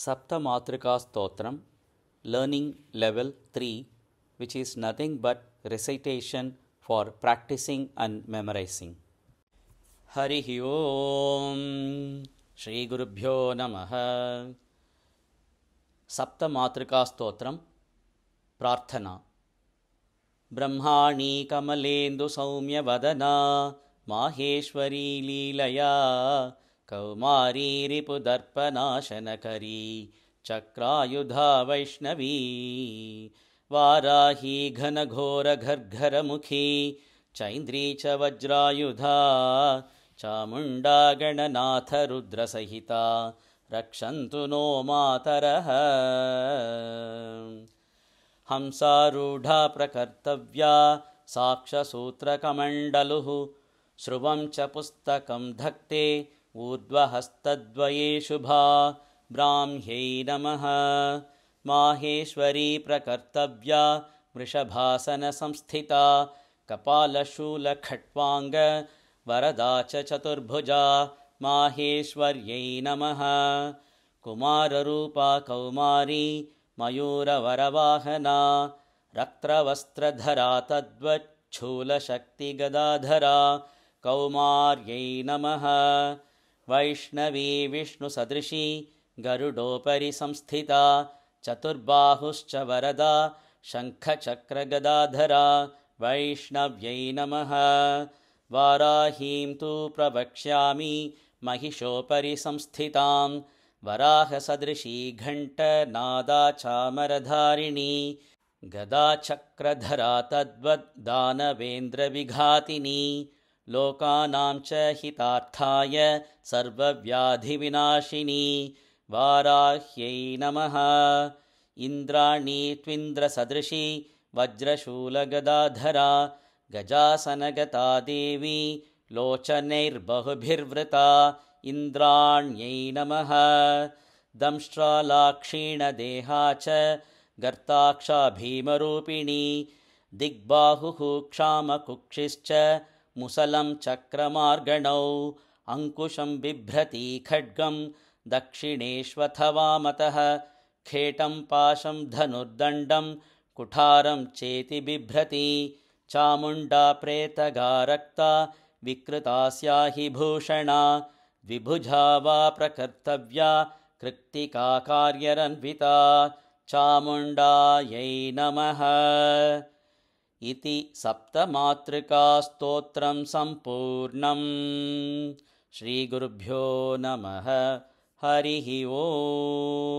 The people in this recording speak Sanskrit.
Saptamatrika Stotram, learning level 3, which is nothing but recitation for practicing and memorizing. Harihi Om Shri Gurubhyo Namaha. Saptamatrika Stotram, Prarthana. Brahmani Kamalendu Saumya Vadana Maheshwari Leelaya Kaumari Ripudarpanashanakari Chakrayudha Vaishnavi Varahi Ghanaghora Ghargharamukhi Chaindri cha Vajrayudha Chamunda Gananatha Rudra Sahita Rakshantu no Mataraha Hamsarudha Prakartavya Sakshasutrakamandalluh Shruvam cha pustakam dhakte Urdvahastadvaye shubha Brahmyai namaha Maheshwari Prakartavya Vrishabhasana samsthita Kapalashula khatvanga Varadacha chaturbhuja Maheshwaryai namaha Kumararupa Kaumari Mayura Varavahana Raktravastradhara Tadvat Chula Shakti Gadadhara Kaumaryai Namaha Vaishnavi Vishnu Sadrishi Garudopari Samsthita Chaturbahuscha Varada Shankha Chakra Gadadhara Vaishnavyai Namaha Varahim tu Pravakshyami Mahishopari Samsthitam Varaha Sadrishi Ghanta Nada Chamaradharini Gada Chakradhara Tadvad Danavendra Vighatini Lokanam cha Hitarthaya Sarva Vyadhi Vinashini Varahyai Namaha Indrani Twindra Sadrishi Vajrashula Gadadhara Gajasanagata Devi Lochanair Bahubhirvrata Indranyai Namaha Damshtra Lakshina Dehacha Gartaksha Bhimarupini Digbahuhu Kshama Kukshischa Musalam Chakramarganau Ankusham Bibhrati Khadgam Dakshineshvathavamatah Khetam Pasham Dhanurdandam Kutharam Cheti Bibhrati Chamunda Pretagarakta Vikritasyahi Bhushana Vibhujava Prakartavya Kritika Karyaranvita Chamundayai Namaha Iti Saptamatrika Stotram Sampurnam Shri Gurubhyo Namaha Harihi Om.